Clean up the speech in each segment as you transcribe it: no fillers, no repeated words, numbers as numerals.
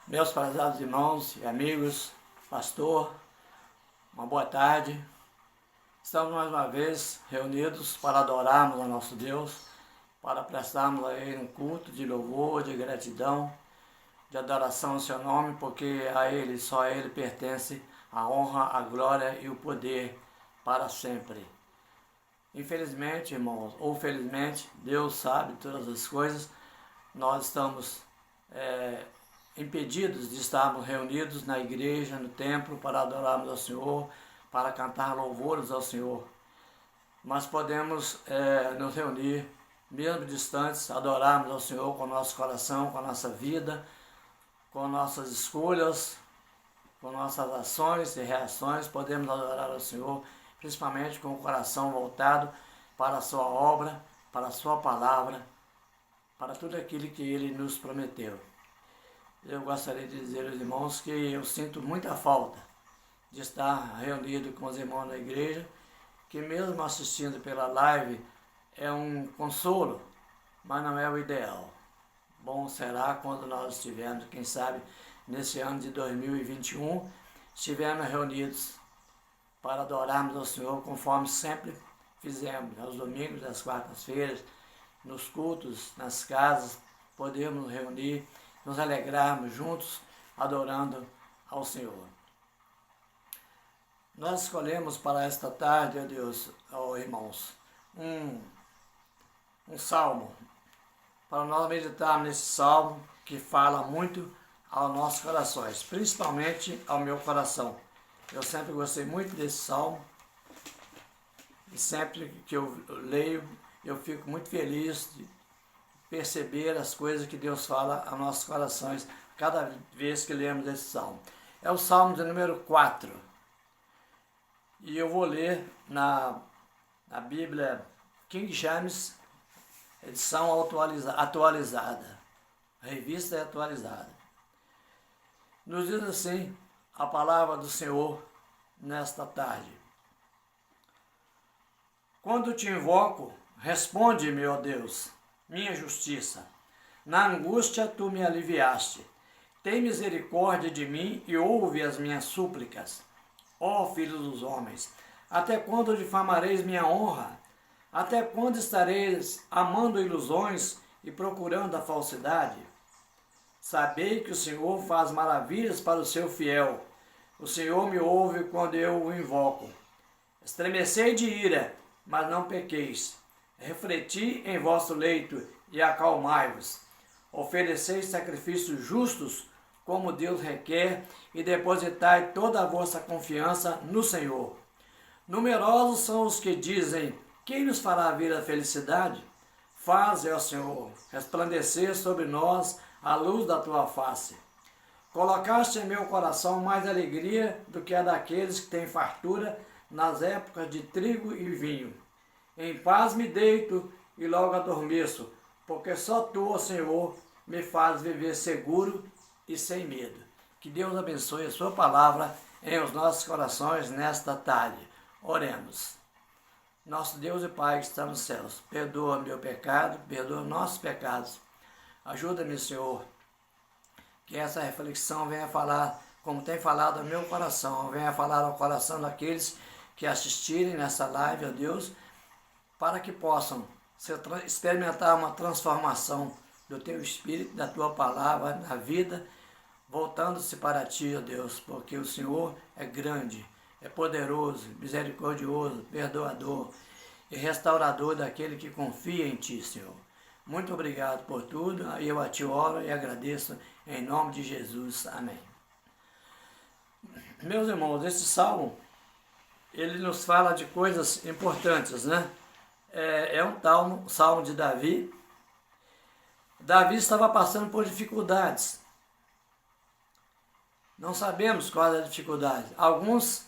Meus prezados irmãos e amigos, pastor, uma boa tarde. Estamos mais uma vez reunidos para adorarmos ao nosso Deus, para prestarmos a Ele um culto de louvor, de gratidão, de adoração ao seu nome, porque a Ele, só a Ele pertence a honra, a glória e o poder para sempre. Infelizmente, irmãos, ou felizmente, Deus sabe todas as coisas, nós estamos impedidos de estarmos reunidos na igreja, no templo, para adorarmos ao Senhor, para cantar louvores ao Senhor. Mas podemos nos reunir, mesmo distantes, adorarmos ao Senhor com o nosso coração, com a nossa vida, com nossas escolhas, com nossas ações e reações. Podemos adorar ao Senhor, principalmente com o coração voltado para a sua obra, para a sua palavra, para tudo aquilo que Ele nos prometeu. Eu gostaria de dizer aos irmãos que eu sinto muita falta de estar reunido com os irmãos da igreja, que mesmo assistindo pela live é um consolo, mas não é o ideal. Bom será quando nós estivermos, quem sabe, nesse ano de 2021, estivermos reunidos para adorarmos ao Senhor conforme sempre fizemos, aos domingos, às quartas-feiras, nos cultos, nas casas, podemos nos reunir, nos alegrarmos juntos, adorando ao Senhor. Nós escolhemos para esta tarde, ó Deus, ó irmãos, um salmo, para nós meditarmos nesse salmo que fala muito aos nossos corações, principalmente ao meu coração. Eu sempre gostei muito desse salmo e sempre que eu leio, eu fico muito feliz de perceber as coisas que Deus fala aos nossos corações cada vez que lemos esse salmo. É o salmo de número 4. E eu vou ler na Bíblia King James, edição atualizada. A revista é atualizada. Nos diz assim a palavra do Senhor nesta tarde. Quando te invoco, responde-me, ó Deus, minha justiça. Na angústia tu me aliviaste. Tem misericórdia de mim e ouve as minhas súplicas. Ó filhos dos homens, até quando difamareis minha honra? Até quando estareis amando ilusões e procurando a falsidade? Sabei que o Senhor faz maravilhas para o seu fiel. O Senhor me ouve quando eu o invoco. Estremecei de ira, mas não pequeis. Refleti em vosso leito e acalmai-vos. Ofereceis sacrifícios justos, como Deus requer, e depositai toda a vossa confiança no Senhor. Numerosos são os que dizem: quem nos fará vir a felicidade? Faze, ó Senhor, resplandecer sobre nós a luz da tua face. Colocaste em meu coração mais alegria do que a daqueles que têm fartura nas épocas de trigo e vinho. Em paz me deito e logo adormeço, porque só tu, ó Senhor, me faz viver seguro e sem medo. Que Deus abençoe a sua palavra em os nossos corações nesta tarde. Oremos. Nosso Deus e Pai que está nos céus, perdoa meu pecado, perdoa nossos pecados. Ajuda-me, Senhor, que essa reflexão venha falar, como tem falado ao meu coração, venha falar ao coração daqueles que assistirem nessa live, ó Deus, para que possam experimentar uma transformação do Teu Espírito, da Tua Palavra na vida, voltando-se para Ti, ó Deus, porque o Senhor é grande, é poderoso, misericordioso, perdoador e restaurador daquele que confia em Ti, Senhor. Muito obrigado por tudo, eu a Ti oro e agradeço em nome de Jesus. Amém. Meus irmãos, esse salmo, ele nos fala de coisas importantes, né? É um salmo de Davi. Davi estava passando por dificuldades. Não sabemos qual é a dificuldade. Alguns,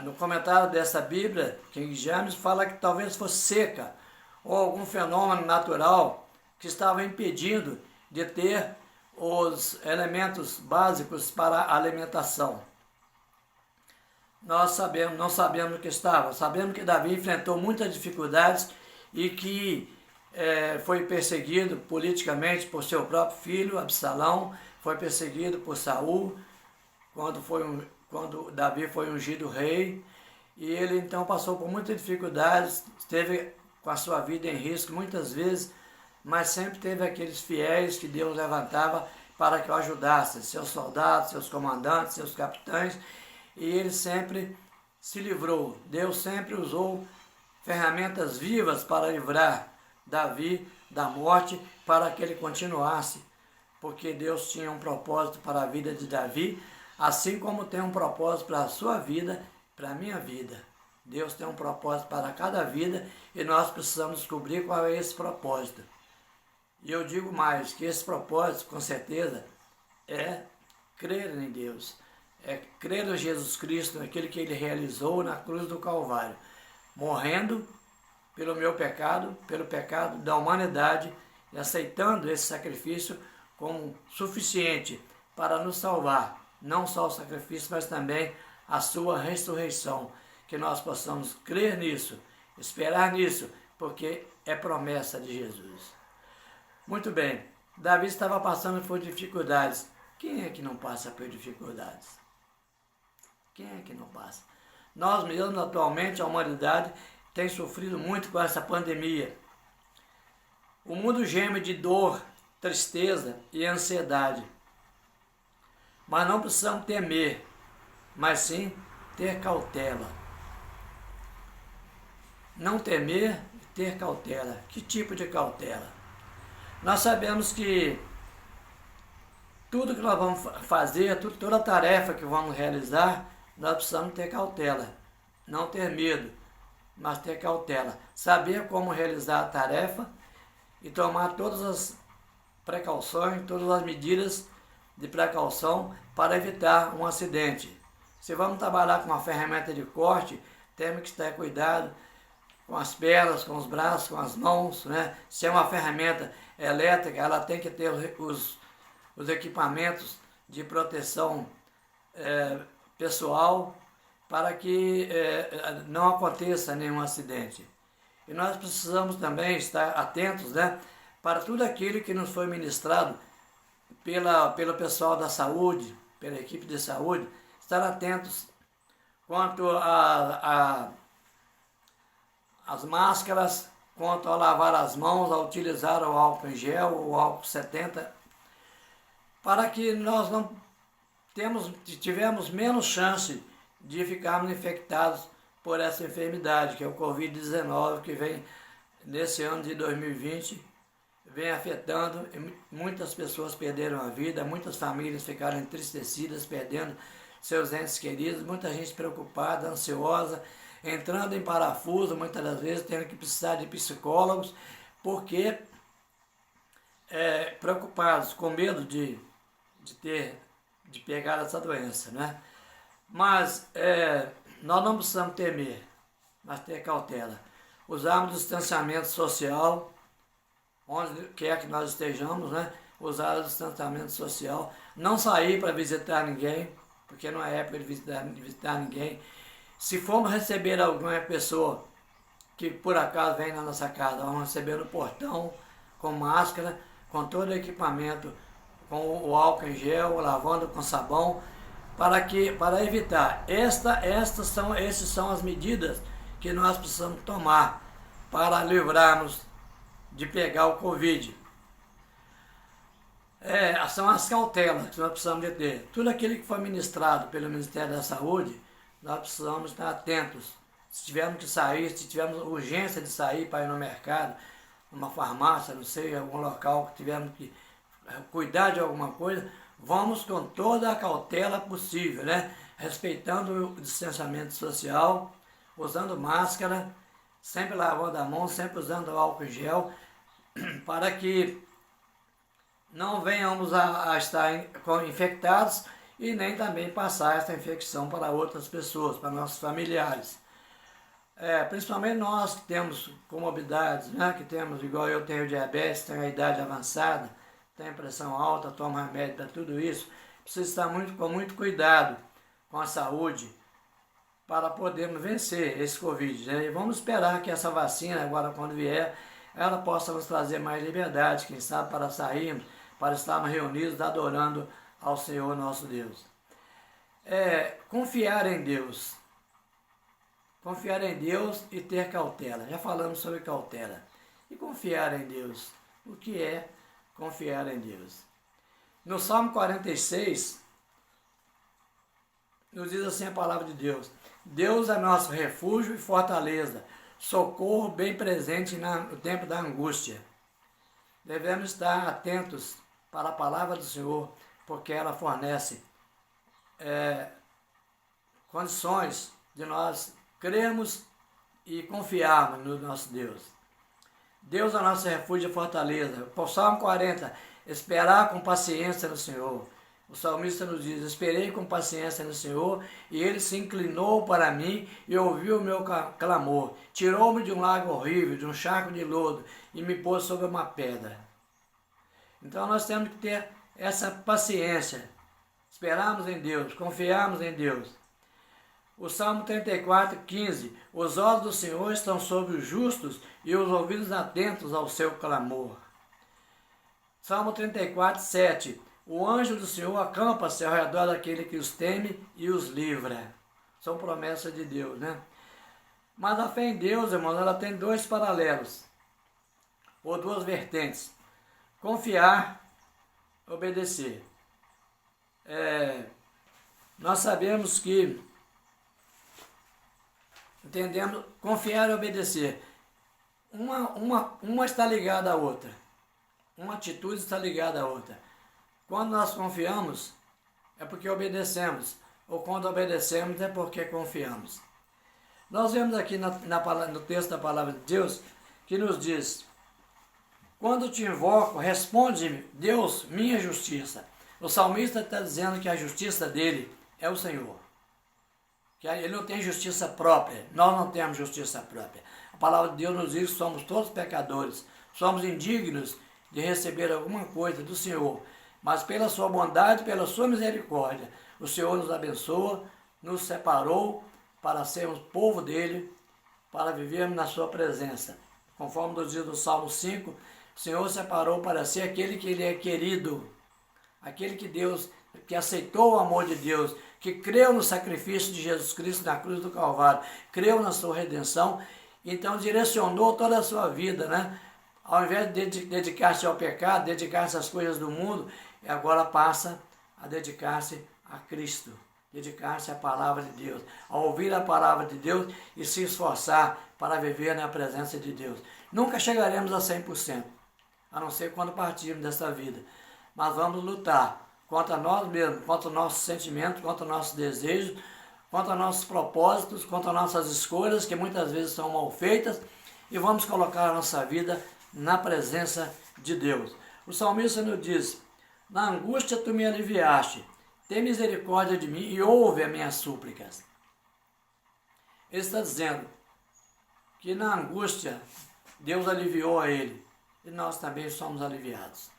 no comentário dessa Bíblia, King James, fala que talvez fosse seca ou algum fenômeno natural que estava impedindo de ter os elementos básicos para a alimentação. Nós não sabemos o que estava. Sabemos que Davi enfrentou muitas dificuldades e que foi perseguido politicamente por seu próprio filho, Absalão, foi perseguido por Saul, quando Davi foi ungido rei, e ele então passou por muitas dificuldades, esteve com a sua vida em risco muitas vezes, mas sempre teve aqueles fiéis que Deus levantava para que o ajudassem, seus soldados, seus comandantes, seus capitães, e ele sempre se livrou. Deus sempre usou ferramentas vivas para livrar Davi da morte, para que ele continuasse, porque Deus tinha um propósito para a vida de Davi, assim como tem um propósito para a sua vida, para a minha vida. Deus tem um propósito para cada vida e nós precisamos descobrir qual é esse propósito. E eu digo mais, que esse propósito, com certeza, é crer em Deus, é crer em Jesus Cristo, naquilo que Ele realizou na cruz do Calvário, morrendo pelo meu pecado, pelo pecado da humanidade, e aceitando esse sacrifício como suficiente para nos salvar, não só o sacrifício, mas também a sua ressurreição, que nós possamos crer nisso, esperar nisso, porque é promessa de Jesus. Muito bem, Davi estava passando por dificuldades. Quem é que não passa por dificuldades? Quem é que não passa? Nós mesmos, atualmente, a humanidade tem sofrido muito com essa pandemia. O mundo geme de dor, tristeza e ansiedade. Mas não precisamos temer, mas sim ter cautela. Não temer e ter cautela. Que tipo de cautela? Nós sabemos que tudo que nós vamos fazer, toda tarefa que vamos realizar, nós precisamos ter cautela. Não ter medo, mas ter cautela. Saber como realizar a tarefa e tomar todas as precauções, todas as medidas de precaução para evitar um acidente. Se vamos trabalhar com uma ferramenta de corte, temos que ter cuidado com as pernas, com os braços, com as mãos, né? Se é uma ferramenta elétrica, ela tem que ter os equipamentos de proteção pessoal para que não aconteça nenhum acidente. E nós precisamos também estar atentos, né, para tudo aquilo que nos foi ministrado pelo pessoal da saúde, pela equipe de saúde, estar atentos quanto as máscaras, quanto a lavar as mãos, a utilizar o álcool em gel, o álcool 70, para que nós não tivemos menos chance de ficarmos infectados por essa enfermidade, que é o Covid-19, que vem nesse ano de 2020, vem afetando, muitas pessoas perderam a vida, muitas famílias ficaram entristecidas, perdendo seus entes queridos, muita gente preocupada, ansiosa, entrando em parafuso, muitas das vezes tendo que precisar de psicólogos, porque preocupados, com medo de pegar essa doença, né? Mas nós não precisamos temer, mas ter cautela. Usarmos o distanciamento social, onde quer que nós estejamos, né? Usar o distanciamento social, não sair para visitar ninguém, porque não é época de visitar ninguém. Se formos receber alguma pessoa que por acaso vem na nossa casa, vamos receber no portão, com máscara, com todo o equipamento, com o álcool em gel, lavando com sabão, para evitar. Essas são as medidas que nós precisamos tomar para livrarmos de pegar o Covid. São as cautelas que nós precisamos de ter. Tudo aquilo que foi ministrado pelo Ministério da Saúde, nós precisamos estar atentos. Se tivermos que sair, se tivermos urgência de sair para ir no mercado, numa farmácia, não sei, algum local que tivermos que cuidar de alguma coisa, vamos com toda a cautela possível, né? Respeitando o distanciamento social, usando máscara, sempre lavando a mão, sempre usando álcool em gel, para que não venhamos a estar infectados e nem também passar essa infecção para outras pessoas, para nossos familiares. Principalmente nós que temos comorbidades, né? Que temos, igual eu tenho diabetes, tenho a idade avançada, tenho pressão alta, tomo remédio para tudo isso, precisa estar com muito cuidado com a saúde para podermos vencer esse Covid, né? E vamos esperar que essa vacina, agora quando vier, ela possa nos trazer mais liberdade, quem sabe, para sairmos, para estarmos reunidos adorando ao Senhor nosso Deus. Confiar em Deus. Confiar em Deus e ter cautela. Já falamos sobre cautela. E confiar em Deus. O que é confiar em Deus? No Salmo 46, nos diz assim a palavra de Deus: Deus é nosso refúgio e fortaleza, socorro bem presente no tempo da angústia. Devemos estar atentos para a palavra do Senhor, porque ela fornece condições de nós crermos e confiarmos no nosso Deus. Deus é nosso refúgio e fortaleza. Por Salmo 40, esperar com paciência no Senhor. O salmista nos diz: esperei com paciência no Senhor, e Ele se inclinou para mim e ouviu o meu clamor. Tirou-me de um lago horrível, de um charco de lodo, e me pôs sobre uma pedra. Então nós temos que ter essa paciência, esperarmos em Deus, confiarmos em Deus. O Salmo 34, 15. Os olhos do Senhor estão sobre os justos e os ouvidos atentos ao seu clamor. Salmo 34, 7. O anjo do Senhor acampa-se ao redor daquele que os teme e os livra. São promessas de Deus, né? Mas a fé em Deus, irmãos, ela tem dois paralelos, ou duas vertentes: confiar, obedecer. Nós sabemos que entendemos confiar e obedecer. Uma está ligada à outra. Uma atitude está ligada à outra. Quando nós confiamos, é porque obedecemos. Ou quando obedecemos, é porque confiamos. Nós vemos aqui no texto da palavra de Deus, que nos diz: quando te invoco, responde-me, Deus, minha justiça. O salmista está dizendo que a justiça dele é o Senhor. Que ele não tem justiça própria, nós não temos justiça própria. A palavra de Deus nos diz que somos todos pecadores, somos indignos de receber alguma coisa do Senhor, mas pela sua bondade, pela sua misericórdia, o Senhor nos abençoa, nos separou para sermos povo dele, para vivermos na sua presença. Conforme nos diz no Salmo 5, o Senhor separou para ser aquele que ele é querido, aquele que aceitou o amor de Deus, que creu no sacrifício de Jesus Cristo na cruz do Calvário, creu na sua redenção, então direcionou toda a sua vida, né? Ao invés de dedicar-se ao pecado, dedicar-se às coisas do mundo, agora passa a dedicar-se a Cristo, dedicar-se à palavra de Deus, a ouvir a palavra de Deus e se esforçar para viver na presença de Deus. Nunca chegaremos a 100%, a não ser quando partirmos desta vida, mas vamos lutar contra nós mesmos, contra nossos sentimentos, contra nossos desejos, contra nossos propósitos, contra nossas escolhas, que muitas vezes são mal feitas, e vamos colocar a nossa vida na presença de Deus. O salmista nos diz: na angústia tu me aliviaste, tem misericórdia de mim e ouve as minhas súplicas. Ele está dizendo que na angústia Deus aliviou a ele, e nós também somos aliviados.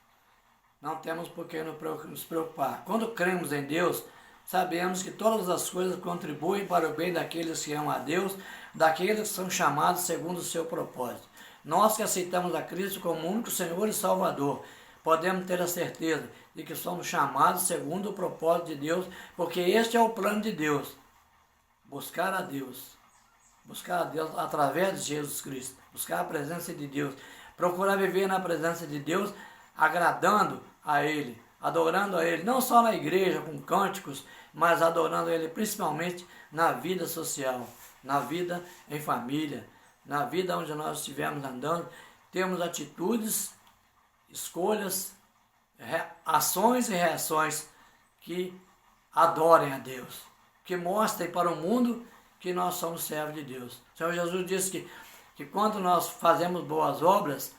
Não temos por que nos preocupar. Quando cremos em Deus, sabemos que todas as coisas contribuem para o bem daqueles que amam a Deus, daqueles que são chamados segundo o seu propósito. Nós que aceitamos a Cristo como único Senhor e Salvador, podemos ter a certeza de que somos chamados segundo o propósito de Deus, porque este é o plano de Deus. Buscar a Deus através de Jesus Cristo, buscar a presença de Deus, procurar viver na presença de Deus, agradando a Ele, adorando a Ele, não só na igreja, com cânticos, mas adorando a Ele principalmente na vida social, na vida em família, na vida onde nós estivermos andando, temos atitudes, escolhas, ações e reações que adorem a Deus, que mostrem para o mundo que nós somos servos de Deus. O Senhor Jesus disse que quando nós fazemos boas obras,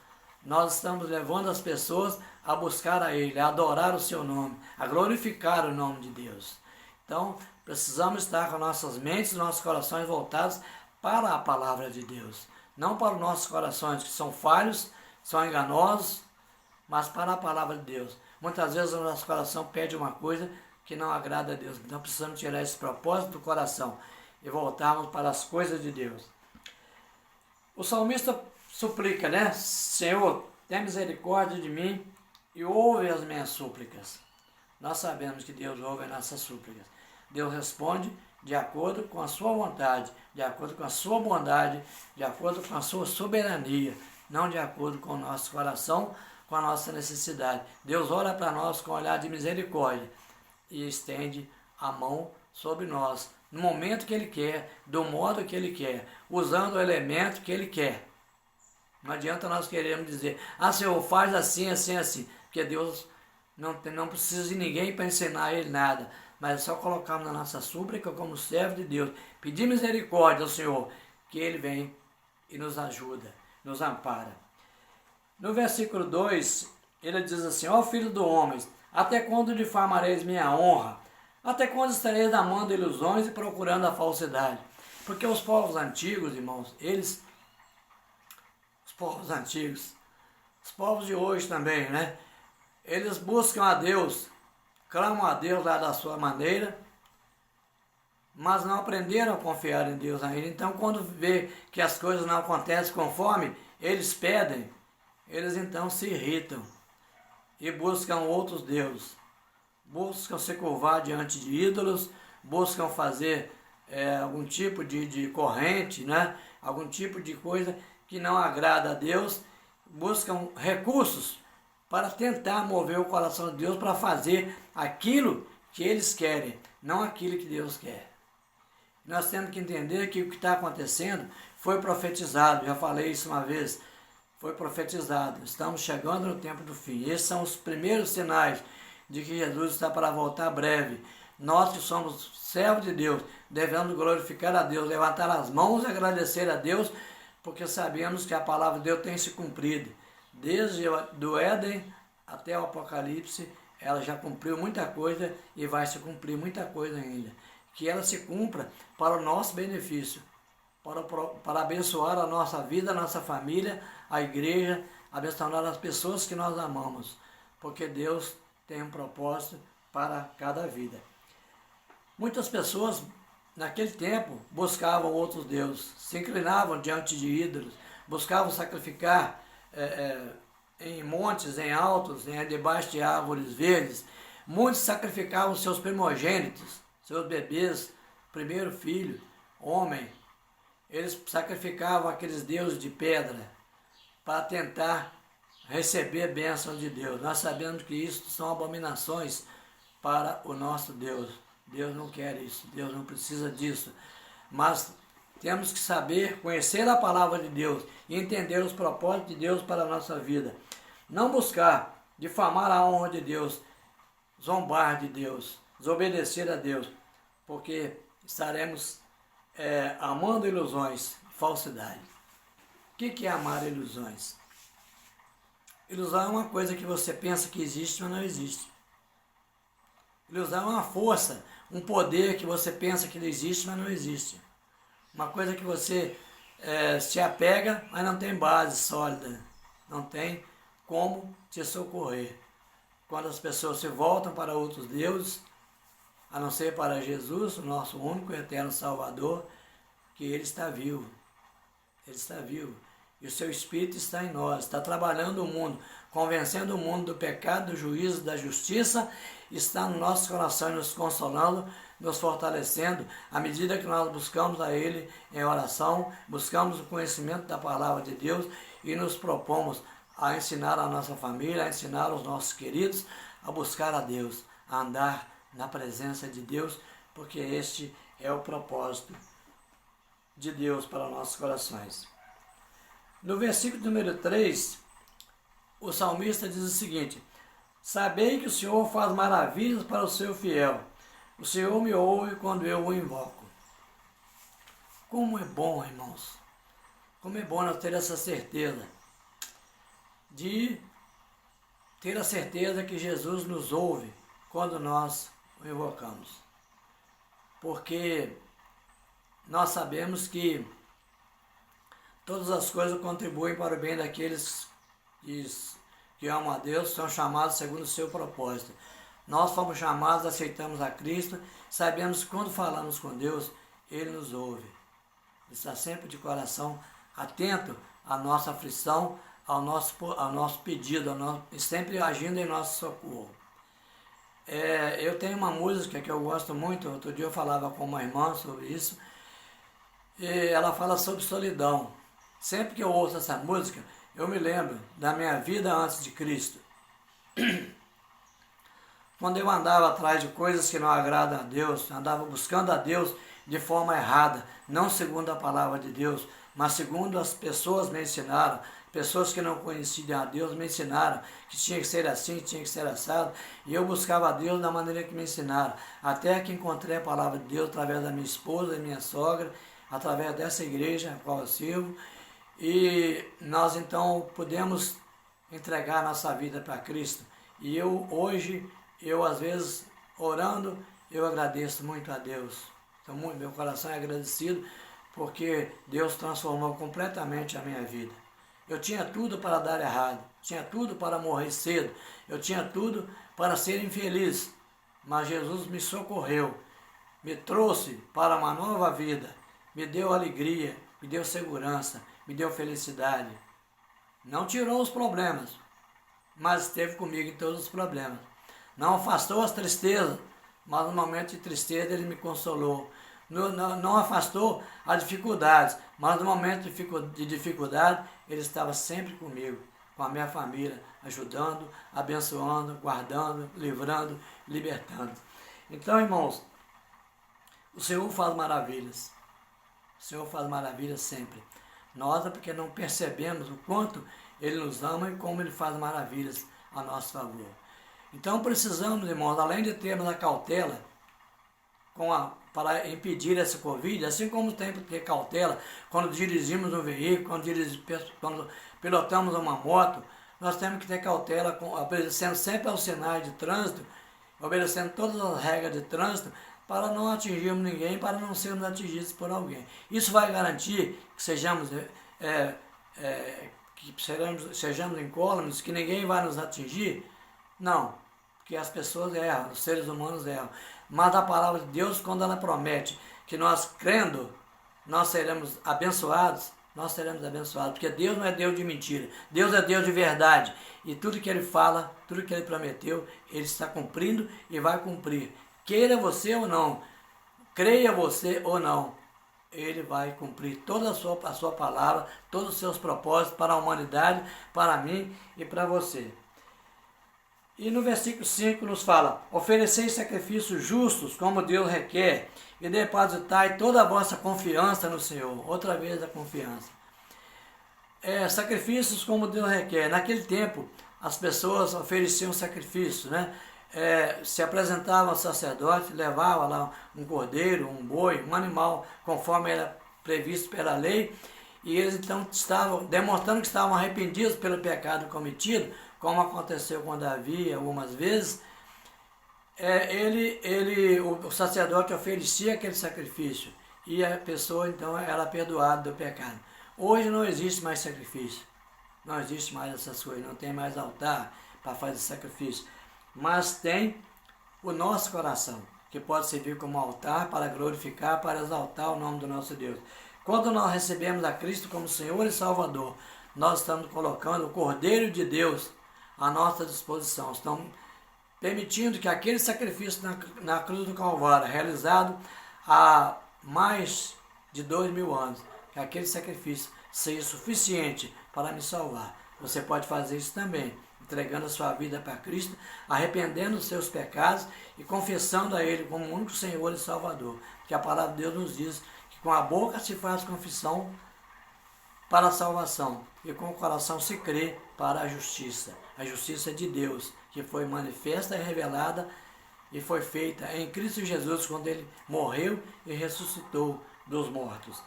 nós estamos levando as pessoas a buscar a Ele, a adorar o seu nome, a glorificar o nome de Deus. Então, precisamos estar com nossas mentes e nossos corações voltados para a palavra de Deus. Não para os nossos corações que são falhos, são enganosos, mas para a palavra de Deus. Muitas vezes o nosso coração pede uma coisa que não agrada a Deus. Então precisamos tirar esse propósito do coração e voltarmos para as coisas de Deus. O salmista suplica, né? Senhor, tem misericórdia de mim e ouve as minhas súplicas. Nós sabemos que Deus ouve as nossas súplicas. Deus responde de acordo com a sua vontade, de acordo com a sua bondade, de acordo com a sua soberania, não de acordo com o nosso coração, com a nossa necessidade. Deus olha para nós com um olhar de misericórdia e estende a mão sobre nós, no momento que Ele quer, do modo que Ele quer, usando o elemento que Ele quer. Não adianta nós queremos dizer, Senhor, faz assim, assim, assim, porque Deus não precisa de ninguém para ensinar a Ele nada, mas é só colocarmos na nossa súplica como servo de Deus, pedir misericórdia ao Senhor, que Ele vem e nos ajuda, nos ampara. No versículo 2, ele diz assim, ó filho do homem, até quando difamareis minha honra? Até quando estareis amando ilusões e procurando a falsidade? Porque os povos antigos, irmãos, os povos antigos, os povos de hoje também, né? Eles buscam a Deus, clamam a Deus lá da sua maneira, mas não aprenderam a confiar em Deus ainda. Então, quando vê que as coisas não acontecem conforme eles pedem, eles então se irritam e buscam outros deuses. Buscam se curvar diante de ídolos, buscam fazer algum tipo de corrente, né? Algum tipo de coisa que não agrada a Deus, buscam recursos para tentar mover o coração de Deus para fazer aquilo que eles querem, não aquilo que Deus quer. Nós temos que entender que o que está acontecendo foi profetizado, já falei isso uma vez, foi profetizado. Estamos chegando no tempo do fim. Esses são os primeiros sinais de que Jesus está para voltar breve. Nós que somos servos de Deus, devemos glorificar a Deus, levantar as mãos e agradecer a Deus, porque sabemos que a palavra de Deus tem se cumprido. Desde do Éden até o Apocalipse, ela já cumpriu muita coisa e vai se cumprir muita coisa ainda. Que ela se cumpra para o nosso benefício, para abençoar a nossa vida, a nossa família, a igreja, abençoar as pessoas que nós amamos, porque Deus tem um propósito para cada vida. Muitas pessoas, naquele tempo, buscavam outros deuses, se inclinavam diante de ídolos, buscavam sacrificar em montes, em altos, debaixo de árvores verdes. Muitos sacrificavam seus primogênitos, seus bebês, primeiro filho, homem. Eles sacrificavam aqueles deuses de pedra para tentar receber bênçãos de Deus. Nós sabemos que isso são abominações para o nosso Deus. Deus não quer isso, Deus não precisa disso. Mas temos que saber, conhecer a palavra de Deus e entender os propósitos de Deus para a nossa vida. Não buscar difamar a honra de Deus, zombar de Deus, desobedecer a Deus, porque estaremos amando ilusões, falsidade. O que é amar ilusões? Ilusão é uma coisa que você pensa que existe, mas não existe. Ilusão é uma força, um poder que você pensa que existe, mas não existe. Uma coisa que você se apega, mas não tem base sólida. Não tem como te socorrer. Quando as pessoas se voltam para outros deuses, a não ser para Jesus, o nosso único e eterno Salvador, que Ele está vivo. Ele está vivo. E o seu Espírito está em nós, está trabalhando o mundo, convencendo o mundo do pecado, do juízo, da justiça, está no nosso coração nos consolando, nos fortalecendo, à medida que nós buscamos a Ele em oração, buscamos o conhecimento da palavra de Deus e nos propomos a ensinar a nossa família, a ensinar os nossos queridos a buscar a Deus, a andar na presença de Deus, porque este é o propósito de Deus para nossos corações. No versículo número 3, o salmista diz o seguinte: sabei que o Senhor faz maravilhas para o seu fiel. O Senhor me ouve quando eu o invoco. Como é bom, irmãos. Como é bom nós ter essa certeza. De ter a certeza que Jesus nos ouve quando nós o invocamos. Porque nós sabemos que todas as coisas contribuem para o bem daqueles que amam a Deus, são chamados segundo o seu propósito. Nós fomos chamados, aceitamos a Cristo, sabemos que quando falamos com Deus, Ele nos ouve. Ele está sempre de coração atento à nossa aflição, ao nosso pedido, sempre agindo em nosso socorro. Eu tenho uma música que eu gosto muito, outro dia eu falava com uma irmã sobre isso, e ela fala sobre solidão. Sempre que eu ouço essa música, eu me lembro da minha vida antes de Cristo. Quando eu andava atrás de coisas que não agradam a Deus, andava buscando a Deus de forma errada, não segundo a palavra de Deus, mas segundo as pessoas me ensinaram, pessoas que não conheciam a Deus me ensinaram que tinha que ser assim, tinha que ser assado, e eu buscava a Deus da maneira que me ensinaram, até que encontrei a palavra de Deus através da minha esposa e minha sogra, através dessa igreja a qual eu sirvo, e nós então podemos entregar nossa vida para Cristo. E hoje, às vezes, orando, eu agradeço muito a Deus. Então, meu coração é agradecido porque Deus transformou completamente a minha vida. Eu tinha tudo para dar errado, tinha tudo para morrer cedo, eu tinha tudo para ser infeliz, mas Jesus me socorreu, me trouxe para uma nova vida, me deu alegria, me deu segurança, me deu felicidade. Não tirou os problemas, mas esteve comigo em todos os problemas. Não afastou as tristezas, mas no momento de tristeza Ele me consolou. Não afastou as dificuldades, mas no momento de dificuldade Ele estava sempre comigo, com a minha família, ajudando, abençoando, guardando, livrando, libertando. Então, irmãos, o Senhor faz maravilhas. O Senhor faz maravilhas sempre. Nós é porque não percebemos o quanto Ele nos ama e como Ele faz maravilhas a nosso favor. Então precisamos, irmãos, além de termos a cautela para impedir essa Covid, assim como tem que ter cautela quando dirigimos um veículo, quando pilotamos uma moto, nós temos que ter cautela, obedecendo sempre aos sinais de trânsito, obedecendo todas as regras de trânsito, para não atingirmos ninguém, para não sermos atingidos por alguém. Isso vai garantir que sejamos incólumes, que ninguém vai nos atingir? Não, porque as pessoas erram, os seres humanos erram. Mas a palavra de Deus, quando ela promete que nós crendo, nós seremos abençoados, porque Deus não é Deus de mentira, Deus é Deus de verdade. E tudo que Ele fala, tudo que Ele prometeu, Ele está cumprindo e vai cumprir. Queira você ou não, creia você ou não, Ele vai cumprir toda a sua palavra, todos os seus propósitos para a humanidade, para mim e para você. E no versículo 5 nos fala: oferecei sacrifícios justos, como Deus requer, e depositai toda a vossa confiança no Senhor. Outra vez a confiança. Sacrifícios como Deus requer. Naquele tempo, as pessoas ofereciam sacrifícios, né? Se apresentavam ao sacerdote, levavam lá um cordeiro, um boi, um animal, conforme era previsto pela lei, e eles então estavam demonstrando que estavam arrependidos pelo pecado cometido, como aconteceu com Davi algumas vezes. O sacerdote oferecia aquele sacrifício e a pessoa então era perdoada do pecado. Hoje não existe mais sacrifício, não existe mais essas coisas, não tem mais altar para fazer sacrifício, mas tem o nosso coração, que pode servir como altar para glorificar, para exaltar o nome do nosso Deus. Quando nós recebemos a Cristo como Senhor e Salvador, nós estamos colocando o Cordeiro de Deus à nossa disposição. Estamos permitindo que aquele sacrifício na cruz do Calvário, realizado há mais de 2000 anos, que aquele sacrifício seja suficiente para me salvar. Você pode fazer isso também, entregando a sua vida para Cristo, arrependendo dos seus pecados e confessando a Ele como o único Senhor e Salvador. Porque a palavra de Deus nos diz que com a boca se faz confissão para a salvação e com o coração se crê para a justiça de Deus, que foi manifesta e revelada e foi feita em Cristo Jesus quando Ele morreu e ressuscitou dos mortos.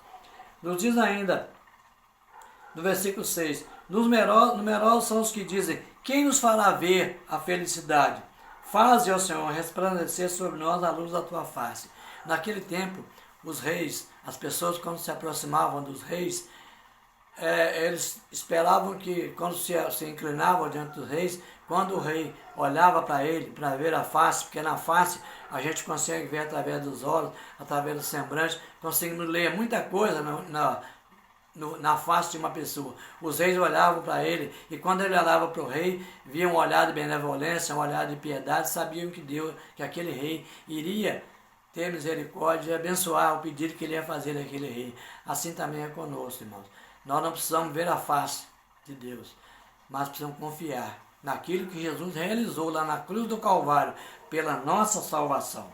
Nos diz ainda, no versículo 6, numerosos são os que dizem: quem nos fará ver a felicidade? Faze, ó Senhor, resplandecer sobre nós a luz da tua face. Naquele tempo, os reis, as pessoas quando se aproximavam dos reis, eles esperavam que, quando se inclinavam diante dos reis, quando o rei olhava para ele, para ver a face, porque na face a gente consegue ver através dos olhos, através do semblante, conseguimos ler muita coisa na face de uma pessoa. Os reis olhavam para ele, e quando ele olhava para o rei, viam um olhar de benevolência, um olhar de piedade, sabiam que aquele rei iria ter misericórdia e abençoar o pedido que ele ia fazer daquele rei. Assim também é conosco, irmãos. Nós não precisamos ver a face de Deus, mas precisamos confiar naquilo que Jesus realizou lá na cruz do Calvário pela nossa salvação.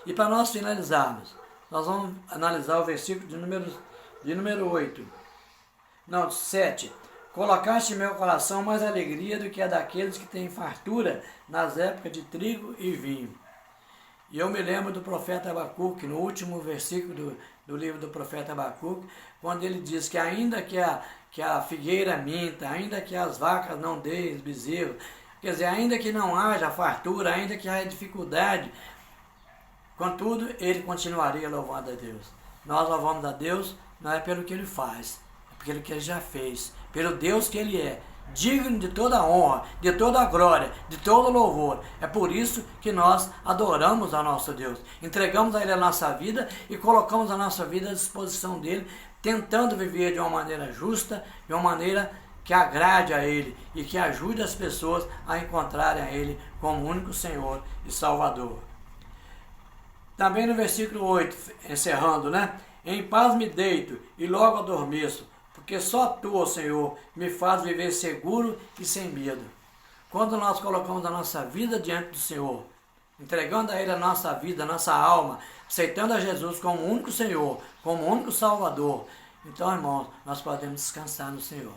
E para nós finalizarmos, nós vamos analisar o versículo de número 7. Colocaste em meu coração mais alegria do que a daqueles que têm fartura nas épocas de trigo e vinho. E eu me lembro do profeta Abacuque, no último versículo do livro do profeta Abacuque, quando ele diz que ainda que a figueira minta, ainda que as vacas não deem bezerro, quer dizer, ainda que não haja fartura, ainda que haja dificuldade, contudo, ele continuaria louvando a Deus. Nós louvamos a Deus não é pelo que ele faz, é pelo que ele já fez, pelo Deus que ele é, digno de toda a honra, de toda a glória, de todo louvor. É por isso que nós adoramos ao nosso Deus, entregamos a Ele a nossa vida e colocamos a nossa vida à disposição dEle, tentando viver de uma maneira justa, de uma maneira que agrade a Ele e que ajude as pessoas a encontrarem a Ele como único Senhor e Salvador. Também no versículo 8, encerrando, Em paz me deito e logo adormeço, porque só Tu, ó Senhor, me faz viver seguro e sem medo. Quando nós colocamos a nossa vida diante do Senhor, entregando a Ele a nossa vida, a nossa alma, aceitando a Jesus como o único Senhor, como o único Salvador, então, irmãos, nós podemos descansar no Senhor.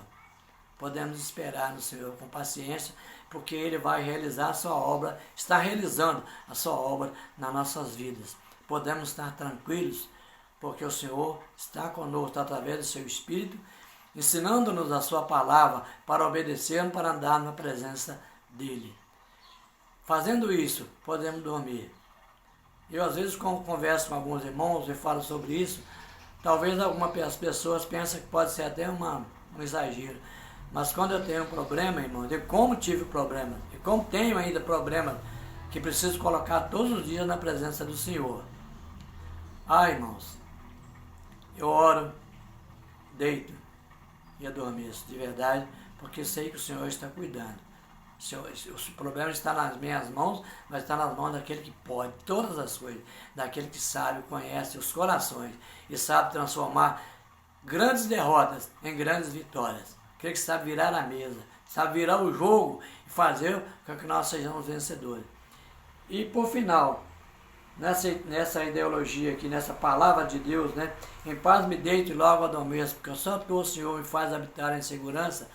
Podemos esperar no Senhor com paciência, porque Ele vai realizar a sua obra, está realizando a sua obra nas nossas vidas. Podemos estar tranquilos, porque o Senhor está conosco através do seu Espírito, ensinando-nos a sua palavra para obedecermos, para andar na presença dEle. Fazendo isso, podemos dormir. Eu, às vezes, quando converso com alguns irmãos e falo sobre isso, talvez algumas pessoas pensem que pode ser até um exagero. Mas quando eu tenho um problema, irmão, de como tive problema, e como tenho ainda problemas, que preciso colocar todos os dias na presença do Senhor. Irmãos, eu oro, deito e adormeço, de verdade, porque sei que o Senhor está cuidando. O problema está nas minhas mãos, mas está nas mãos daquele que pode todas as coisas, daquele que sabe, conhece os corações e sabe transformar grandes derrotas em grandes vitórias. Aquele que sabe virar a mesa, sabe virar o jogo e fazer com que nós sejamos vencedores. E por final, nessa ideologia aqui, nessa palavra de Deus, em paz me deito e logo adormeço, porque só Tu, Senhor, me faz habitar em segurança.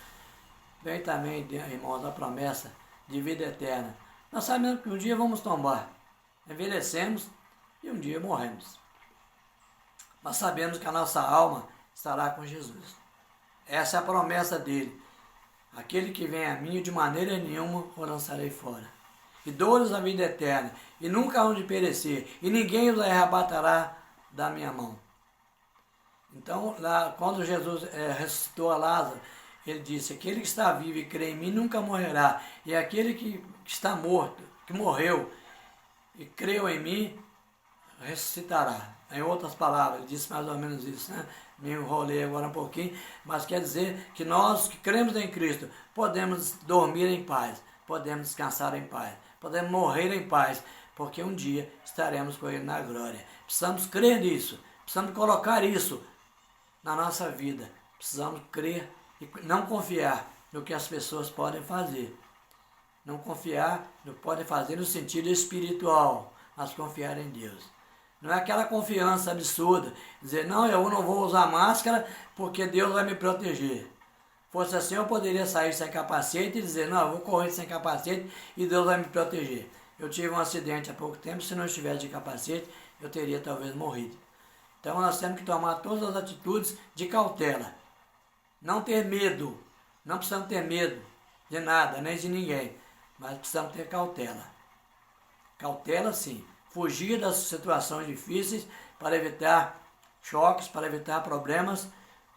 Vem também, irmãos, a promessa de vida eterna. Nós sabemos que um dia vamos tombar, envelhecemos e um dia morremos. Mas sabemos que a nossa alma estará com Jesus. Essa é a promessa dele. Aquele que vem a mim, de maneira nenhuma o lançarei fora. E dou-lhes a vida eterna, e nunca hão de perecer, e ninguém os arrebatará da minha mão. Então, quando Jesus ressuscitou a Lázaro, ele disse, aquele que está vivo e crê em mim nunca morrerá, e aquele que está morto, que morreu e creu em mim, ressuscitará. Em outras palavras, ele disse mais ou menos isso, Me enrolei agora um pouquinho, mas quer dizer que nós que cremos em Cristo podemos dormir em paz, podemos descansar em paz, podemos morrer em paz, porque um dia estaremos com Ele na glória. Precisamos crer nisso, precisamos colocar isso na nossa vida, precisamos crer e não confiar no que as pessoas podem fazer, não confiar no que podem fazer no sentido espiritual, mas confiar em Deus. Não é aquela confiança absurda, dizer, não, eu não vou usar máscara porque Deus vai me proteger. Fosse assim, eu poderia sair sem capacete e dizer, não, eu vou correr sem capacete e Deus vai me proteger. Eu tive um acidente há pouco tempo, se não estivesse de capacete, eu teria talvez morrido. Então nós temos que tomar todas as atitudes de cautela. Não ter medo, não precisamos ter medo de nada, nem de ninguém, mas precisamos ter cautela. Cautela sim. Fugir das situações difíceis para evitar choques, para evitar problemas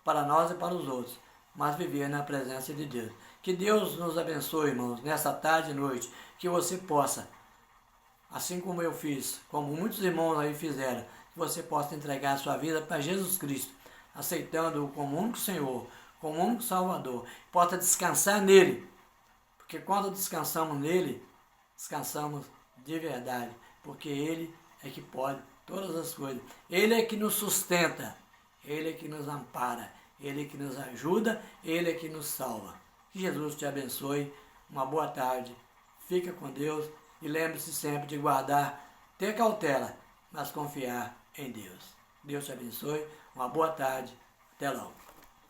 para nós e para os outros, mas viver na presença de Deus. Que Deus nos abençoe, irmãos, nessa tarde e noite, que você possa, assim como eu fiz, como muitos irmãos aí fizeram, que você possa entregar a sua vida para Jesus Cristo, aceitando-o como único Senhor, como único Salvador, possa descansar nele. Porque quando descansamos nele, descansamos de verdade, porque ele é que pode todas as coisas. Ele é que nos sustenta, ele é que nos ampara, ele é que nos ajuda, ele é que nos salva. Que Jesus te abençoe, uma boa tarde, fica com Deus e lembre-se sempre de guardar, ter cautela, mas confiar em Deus. Deus te abençoe, uma boa tarde, até logo.